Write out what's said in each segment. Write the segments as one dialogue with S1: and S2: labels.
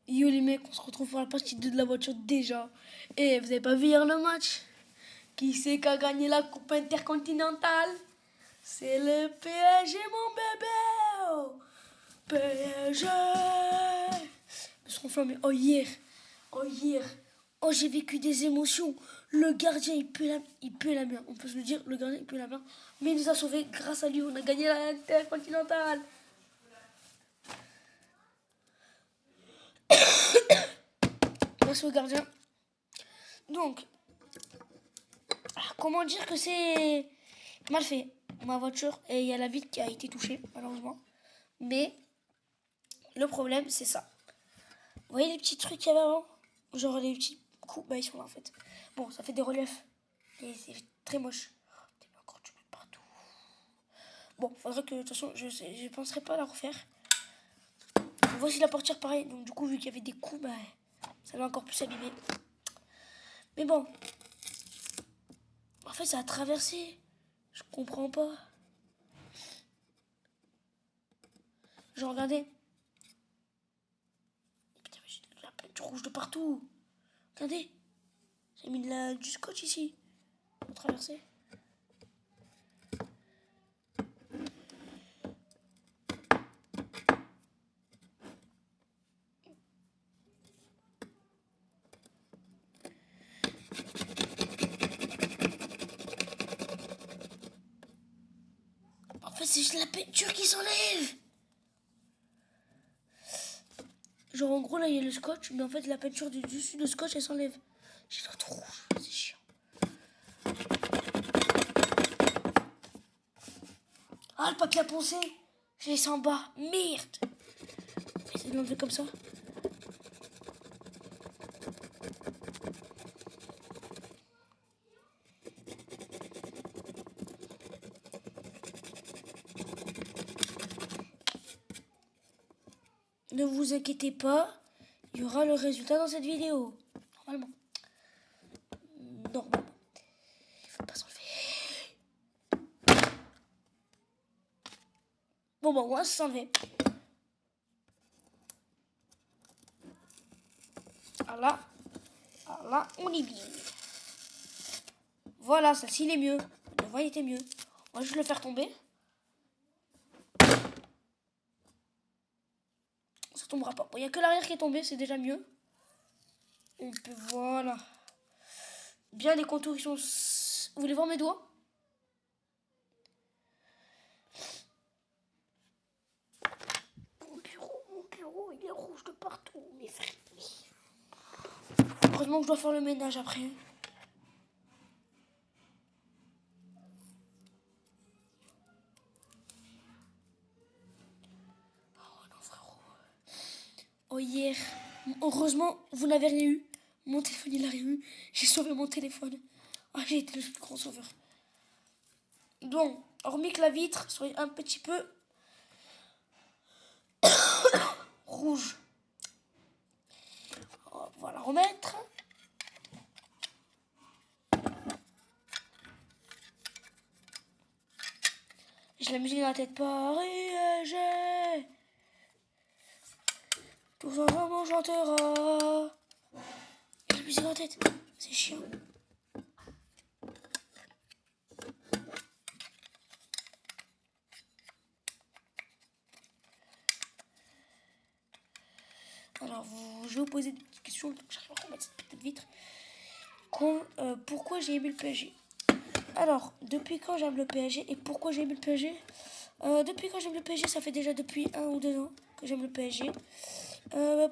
S1: Yo les mecs, on se retrouve pour la partie 2 de la voiture déjà. Et vous avez pas vu hier le match? Qui c'est qui a gagné la coupe intercontinentale? C'est le PSG mon bébé. PSG. Ils seront flammés. Oh hier. Oh j'ai vécu des émotions. Le gardien il pue la merde. On peut se le dire, le gardien il pue la merde. Mais il nous a sauvés. Grâce à lui, on a gagné la intercontinentale. Merci au gardien. Donc, comment dire que c'est mal fait? Ma voiture, et il y a la vitre qui a été touchée, malheureusement. Mais le problème, c'est ça. Vous voyez les petits trucs qu'il y avait avant? Genre les petits coups, bah ils sont là en fait. Bon, ça fait des reliefs. Et c'est très moche. T'es encore du monde partout. Bon, faudrait que, de toute façon, je penserais pas à la refaire. Voici la portière pareil. Donc du coup, vu qu'il y avait des coups, bah ça va encore plus abîmer. Mais bon. En fait, ça a traversé. Je comprends pas. Genre, regardez. Putain, mais j'ai de la peinture rouge de partout. Regardez. J'ai mis du scotch ici. Pour traverser. En fait, c'est juste la peinture qui s'enlève. Genre, en gros, là, il y a le scotch. Mais en fait, la peinture du dessus de scotch, elle s'enlève. J'ai le tout rouge. C'est chiant. Ah, le papier à poncer. J'ai laissé en bas. Merde. On va essayer de l'enlever comme ça. Ne vous inquiétez pas, il y aura le résultat dans cette vidéo. Normalement. Normalement. Il faut pas s'enlever. Bon, bah, on va s'enlever. Ah là, on est bien. Voilà, celle-ci, il est mieux. Le voile était mieux. On va juste le faire tomber. Ça tombera pas. Bon, il n'y a que l'arrière qui est tombé, c'est déjà mieux. Et puis voilà. Bien, les contours, ils sont... Vous voulez voir mes doigts? Mon bureau, il est rouge de partout, mes frères. Heureusement que je dois faire le ménage après. Oh non, frérot. Oh, hier. Heureusement, vous n'avez rien eu. Mon téléphone, il a rien eu. J'ai sauvé mon téléphone. Ah, j'ai été le plus grand sauveur. Donc, hormis que la vitre soit un petit peu rouge. On va la remettre. J'ai la musique dans la tête. Paris, j'ai... Tous ensemble on chantera. J'ai la musique dans la tête. C'est chiant. Alors, je vais vous poser des petites questions. J'arrive à remettre cette petite vitre. Pourquoi j'ai aimé le PSG? Alors, depuis quand j'aime le PSG et pourquoi j'ai aimé le PSG? Depuis quand j'aime le PSG, ça fait déjà depuis 1 ou 2 ans que j'aime le PSG.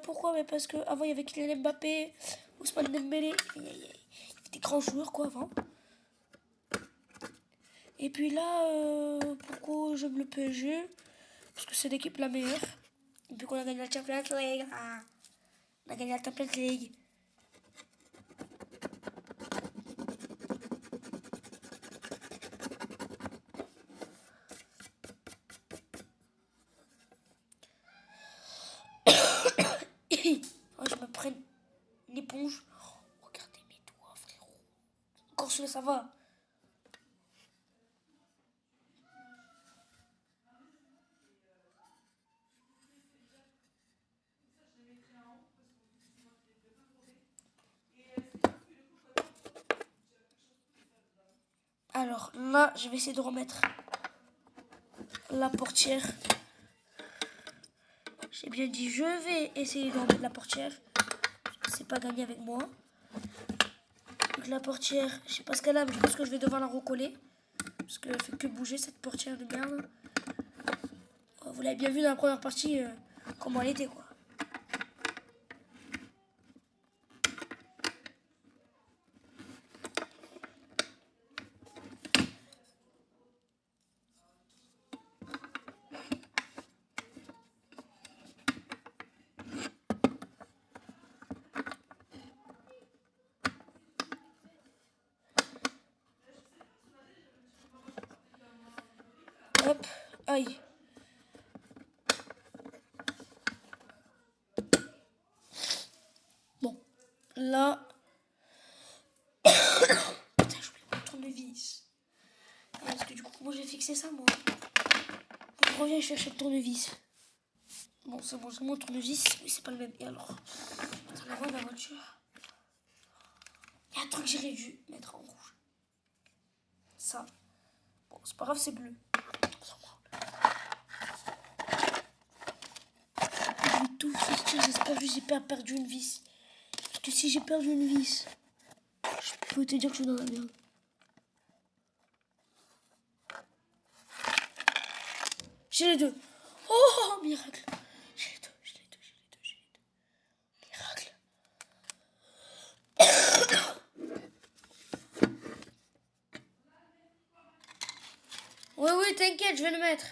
S1: Pourquoi? Mais parce qu'avant, il y avait Kylian Mbappé, Ousmane Dembélé. Il y avait des grands joueurs, quoi, avant. Et puis là, pourquoi j'aime le PSG? Parce que c'est l'équipe la meilleure. Depuis qu'on a gagné la Champions League. Ah, on a gagné la Champions League. Oh, je me prenne une éponge. Oh, regardez mes doigts, frérot. Encore celui-là, ça va. Alors là, je vais essayer de remettre la portière. J'ai bien dit, je vais essayer de remettre la portière. C'est pas gagné avec moi. Donc la portière, je sais pas ce qu'elle a, mais je pense que je vais devoir la recoller. Parce qu'elle fait que bouger cette portière de merde. Vous l'avez bien vu dans la première partie, comment elle était quoi. Hop, aïe. Bon, là... Putain, j'oublie mon tournevis. Parce que du coup, moi j'ai fixé ça, moi. Je reviens chercher le tournevis. Bon, c'est bon, j'ai mon tournevis, mais c'est pas le même. Et alors, dans la voie de la voiture, il y a un truc que j'aurais dû mettre en rouge. Ça. Bon, c'est pas grave, c'est bleu. Je vais tout sortir, j'espère que j'ai pas perdu une vis. Parce que si j'ai perdu une vis, je peux te dire que je suis dans la merde. J'ai les deux. Oh, miracle. J'ai les deux, j'ai les deux, j'ai les deux, j'ai les deux. Miracle. Oui, oui, t'inquiète, je vais le mettre.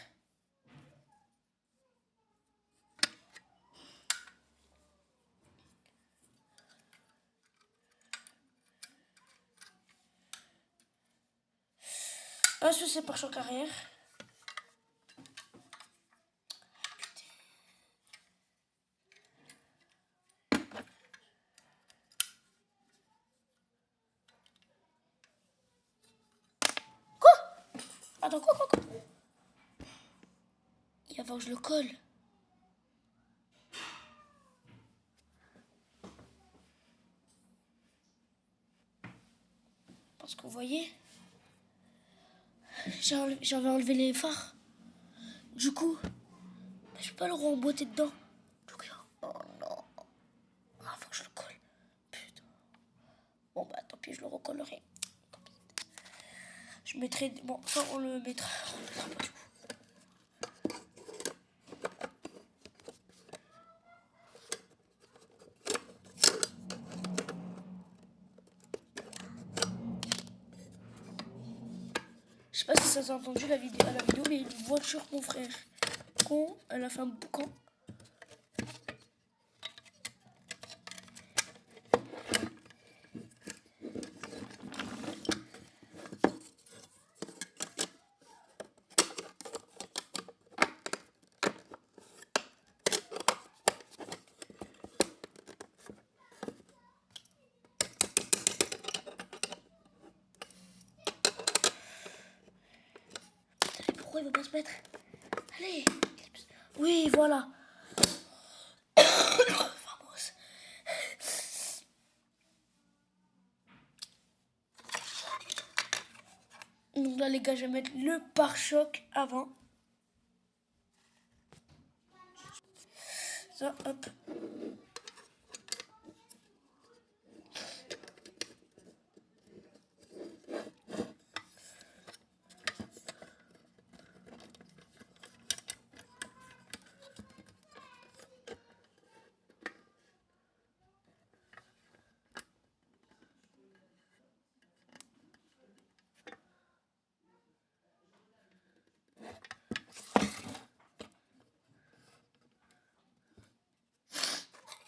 S1: Ah, ça c'est pare-choc arrière. Quoi? Attends, quoi? Il va falloir que je le colle. Parce que vous voyez, j'avais enlevé les phares. Du coup, je peux pas le remboîter dedans. Donc, oh non. Ah, faut que je le colle. Putain. Bon, bah tant pis, je le recollerai. Je mettrai... Bon, ça, on le mettra. On le mettra pas du coup. Je sais pas si ça s'est entendu à la vidéo, mais une voiture, mon frère. Con, elle a fait un boucan. Pourquoi il veut pas se mettre? Allez. Oui, voilà. Vamos. Donc là, les gars, je vais mettre le pare-choc avant. Ça, hop.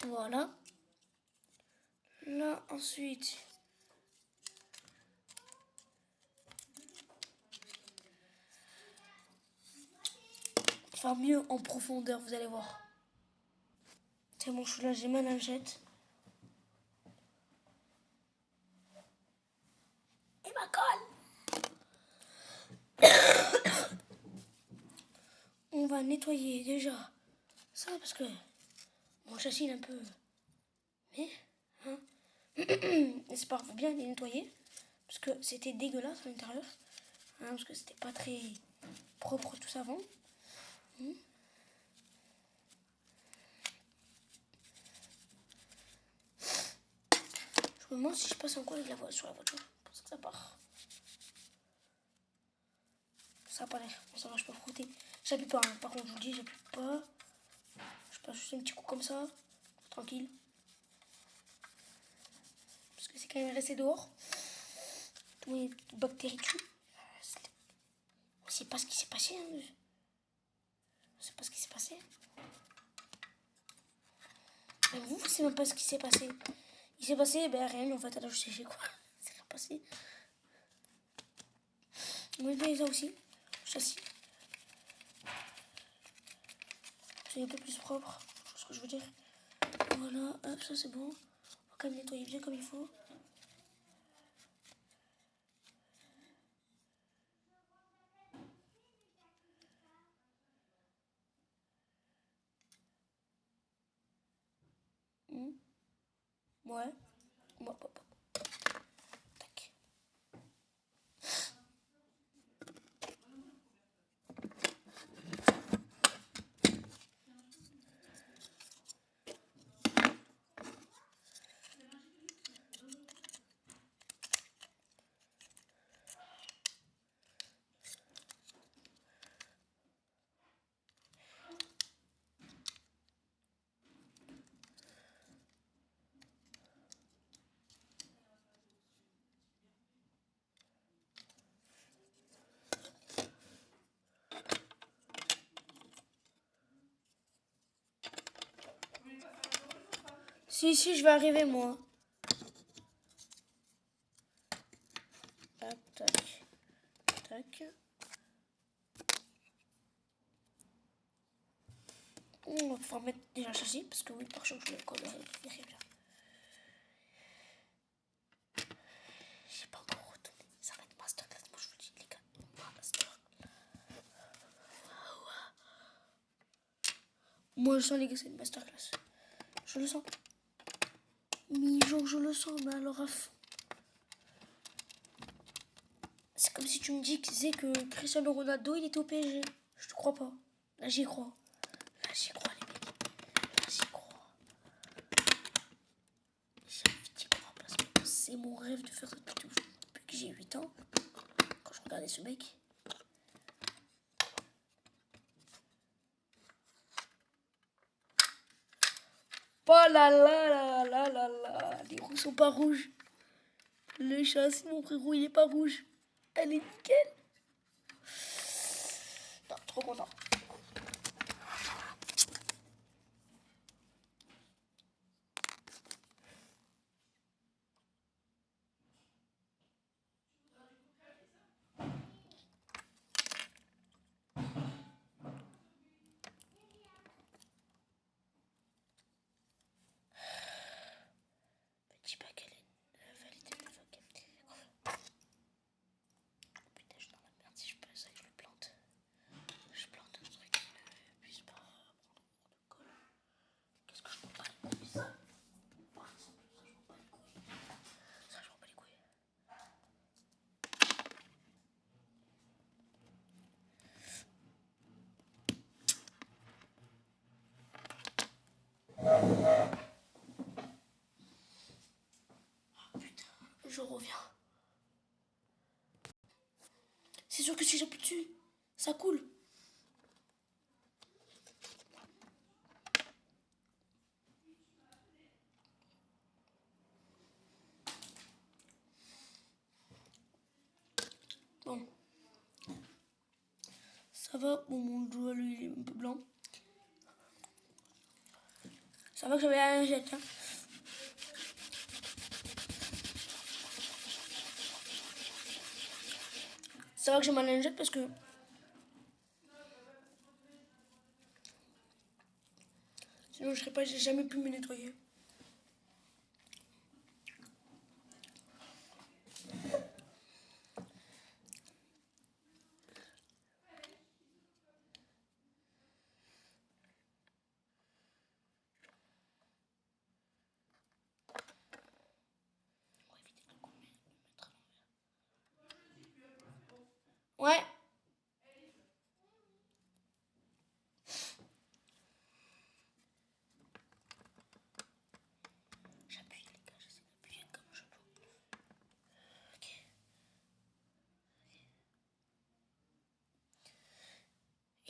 S1: Voilà. Là, ensuite... Faire mieux en profondeur, vous allez voir. C'est bon, je suis là, j'ai ma lingette. Et ma colle. On va nettoyer déjà ça parce que mon châssis est un peu... Mais, hein, c'est pas grave, faut bien les nettoyer parce que c'était dégueulasse à l'intérieur. hein, parce que c'était pas très propre tout ça avant. Je me demande si je passe encore avec la voix sur la voiture. Je pense que ça part. Ça a pas l'air. Ça va, je peux frotter. J'appuie pas, hein. Par contre, je vous le dis, j'appuie pas. Je passe juste un petit coup comme ça. Tranquille. Parce que c'est quand même resté dehors. Tous les bactéries tuent. On sait pas ce qui s'est passé. Hein. On sait pas ce qui s'est passé. Et vous savez même pas ce qui s'est passé. Il s'est passé, ben rien, en fait, alors je sais quoi. C'est rien passé. On va mettre ça aussi. Châssis. C'est un peu plus propre. Je sais ce que je veux dire. Voilà, hop, ça c'est bon. On va quand même nettoyer bien comme il faut. Ouais. Hop, hop, hop. Tac. Si, je vais arriver moi. Hop, tac. Tac. On va pouvoir mettre déjà le châssis parce que oui, par contre, je le colle derrière. J'ai pas encore retourné. Ça va être masterclass. Moi, je vous dis, les gars. Masterclass. Moi, je sens, les gars, c'est une masterclass. Je le sens. Mais genre, je le sens, mais alors à fond. C'est comme si tu me disais que Cristiano Ronaldo, il était au PSG. Je te crois pas. Là, j'y crois. Là, j'y crois, les mecs. Là, j'y crois. J'ai envie d'y croire parce que c'est mon rêve de faire cette vidéo depuis que j'ai 8 ans. Quand je regardais ce mec. Oh là là là là là là. Les roues sont pas rouges. Le châssis, mon frérot, il est pas rouge. Elle est nickel. Non, trop content. Petit paquet validé. Ok. Putain, je suis dans la merde si je peux ça que je le plante. Je plante un truc qui ne puisse pas prendre de colle. Qu'est-ce que je peux pas les couilles ça? Ça, je m'en bats les couilles. Oh putain, je reviens. C'est sûr que si j'appuie dessus, ça coule. Bon. Ça va, bon, mon doigt, lui, il est un peu blanc. Ça va que j'avais la lingette, hein. Ça va que j'ai ma lingette parce que... Sinon, je serais pas, j'ai jamais pu me nettoyer.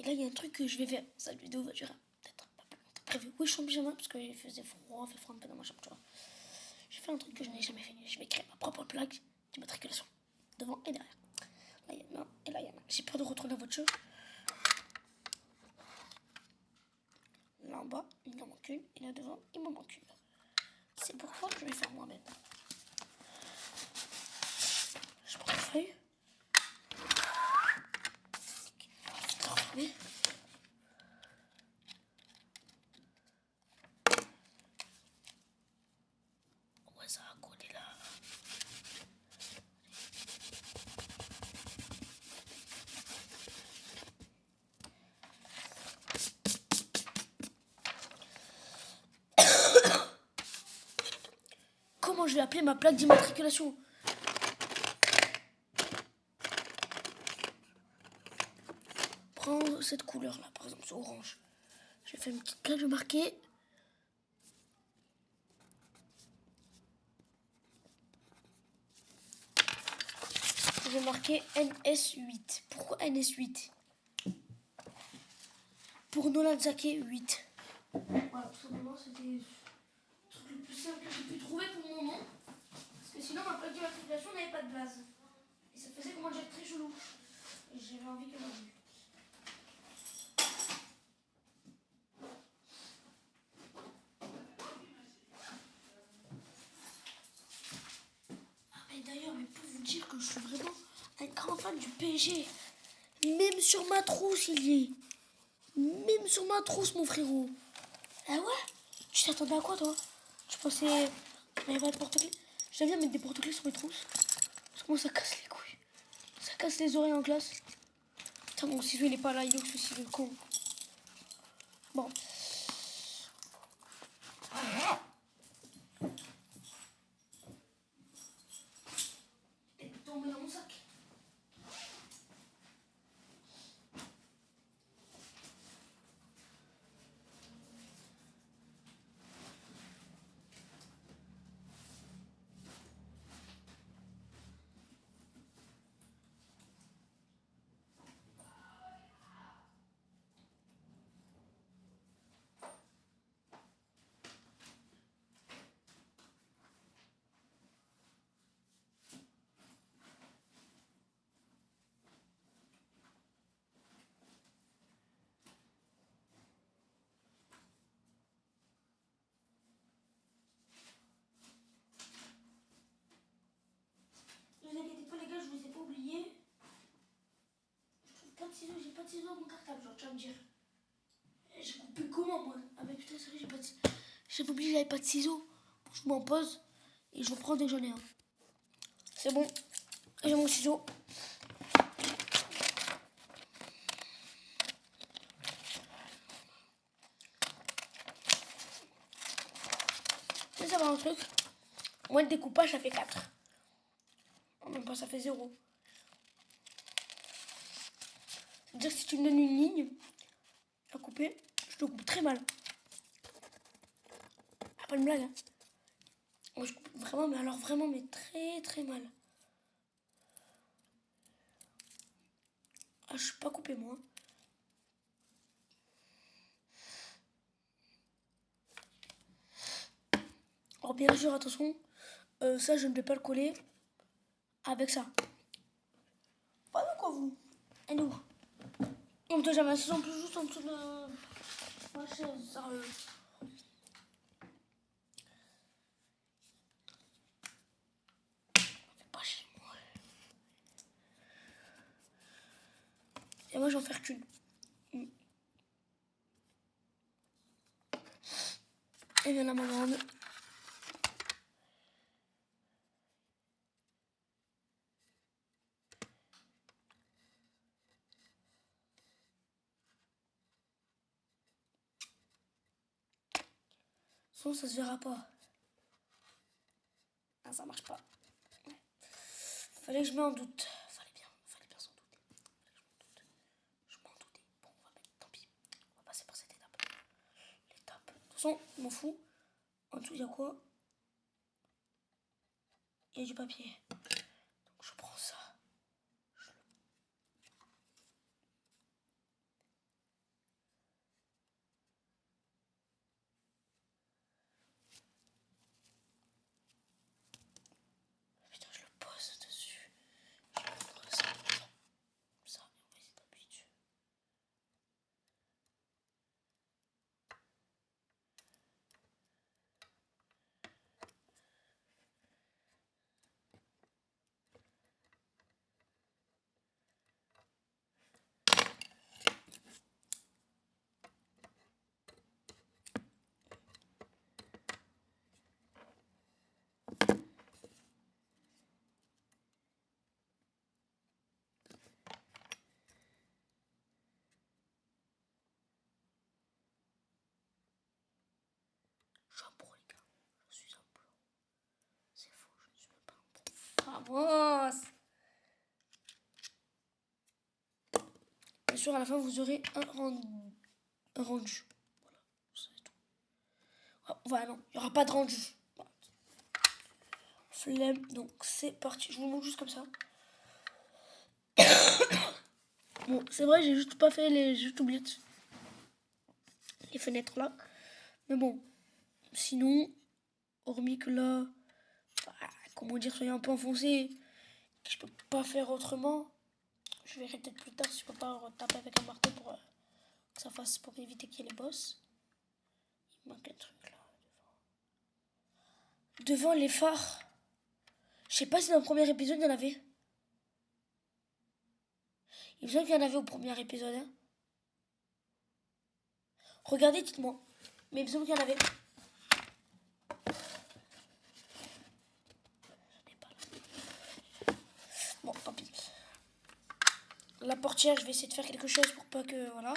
S1: là, il y a un truc que je vais faire. Cette vidéo va durer peut-être pas plus longtemps prévu. Oui, je suis en pyjama parce qu'il faisait froid, il fait froid un peu dans ma chambre, tu vois. J'ai fait un truc que je n'ai jamais fait. Je vais créer ma propre plaque d'immatriculation. Devant et derrière. Là, il y en a un et là, il y en a un. J'ai peur de retourner la voiture. Là en bas, il en manque une. Et là devant, il m'en manque une. C'est pourquoi je vais faire moi-même. Je prends la feuille. Ouais, ça a collé là. Comment je vais appeler ma plaque d'immatriculation? Prends cette couleur là, par exemple, c'est orange. Je vais faire une petite plaque, je vais marquer. Je vais marquer NS8. Pourquoi NS8? Pour Nolan Zake 8. Voilà, tout simplement, c'était le truc le plus simple que j'ai pu trouver pour mon nom. Parce que sinon, ma plaque d'immatriculation n'avait pas de base. Et ça faisait comment dire très chelou. Et j'avais envie qu'elle m'en. Ah, mais d'ailleurs, mais pour vous dire que je suis vraiment un grand fan du PSG. Même sur ma trousse, il y est. Même sur ma trousse, mon frérot. Ah ouais? Tu t'attendais à quoi, toi? Tu pensais qu'il n'y avait pas de porte-clés? J'aime bien mettre des porte-clés sur mes trousses. Parce que moi, ça casse les couilles. Ça casse les oreilles en classe. Putain, mon ciseau, il est pas là. Il est où, ce ciseau, con? Bon. Il est tombé dans mon sac. Ne vous inquiétez pas, les gars, je vous ai pas oublié. Je trouve pas de ciseaux. J'ai pas de ciseaux à mon cartable, genre, tu vas me dire. J'ai coupé comment, moi? Ah, mais putain, c'est vrai, j'ai pas de ciseaux. J'avais oublié, j'avais pas de ciseaux. Je m'en pose et je reprends dès que j'en ai un. C'est bon. J'ai mon ciseau. Mais ça va un truc. Moi, le découpage, ça fait 4. En même pas, ça fait 0. C'est-à-dire que si tu me donnes une ligne à couper, je te coupe très mal. Ah, pas une blague, hein. Moi, je coupe vraiment, mais alors vraiment, mais très très mal. Ah, je suis pas coupé, moi. Alors, bien sûr, attention, ça, je ne vais pas le coller avec ça. Pas de quoi, vous? Elle est où? On me donne jamais assez en plus, juste en dessous de ma chaise, sérieux. Fais pas chez moi. Et moi, j'en fais qu'une. Et bien là, ma grande. Sinon, ça se verra pas. Ah, ça marche pas. Fallait que je m'en doute. Fallait bien s'en douter. Je m'en doutais. Bon, on va mettre, tant pis. On va passer par cette étape. L'étape. De toute façon, je m'en fous. En dessous, il y a quoi? Il y a du papier. Donc, je prends ça. avance. Bien sûr, à la fin, vous aurez un rendu. Voilà, c'est tout. Voilà, non, il n'y aura pas de rendu. Flemme, donc c'est parti. Je vous montre juste comme ça. Bon, c'est vrai, j'ai juste pas fait les... J'ai juste oublié les fenêtres là. Mais bon, sinon, hormis que là, comment dire, soyez un peu enfoncé, que je peux pas faire autrement. Je verrai peut-être plus tard si je peux pas taper avec un marteau pour que ça fasse, pour éviter qu'il y ait les boss. Il manque un truc là. Devant les phares. Je sais pas si dans le premier épisode il y en avait. Il me semble qu'il y en avait au premier épisode. Hein. Regardez, dites-moi. Mais il me semble qu'il y en avait. Bon, tant pis. La portière, je vais essayer de faire quelque chose pour pas que... Voilà.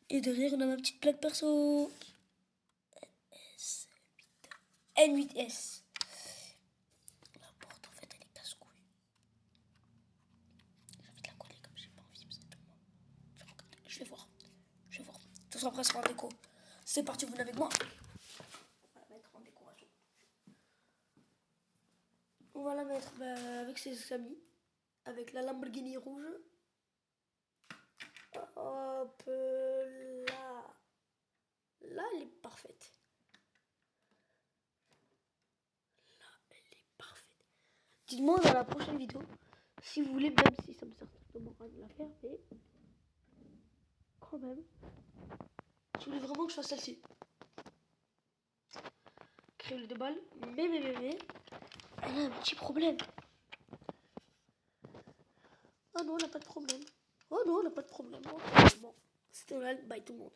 S1: Et derrière, on a ma petite plaque perso. N8S. La porte, en fait, elle est casse-couille. J'ai envie de la coller comme j'ai pas envie. Je vais voir. Tout ça après, c'est en déco. C'est parti, vous venez avec moi. On va la mettre en décoration. On va la mettre avec ses amis. Avec la Lamborghini rouge. Hop là. Là, elle est parfaite. Dites-moi dans la prochaine vidéo si vous voulez, même si ça me sert certainement rien de la faire, mais quand même, si vous voulez vraiment que je fasse celle-ci. Créole de balle, mais, elle a un petit problème. Oh non, elle n'a pas de problème. Oh non, elle n'a pas de problème. Bon, c'était là, bye tout le monde.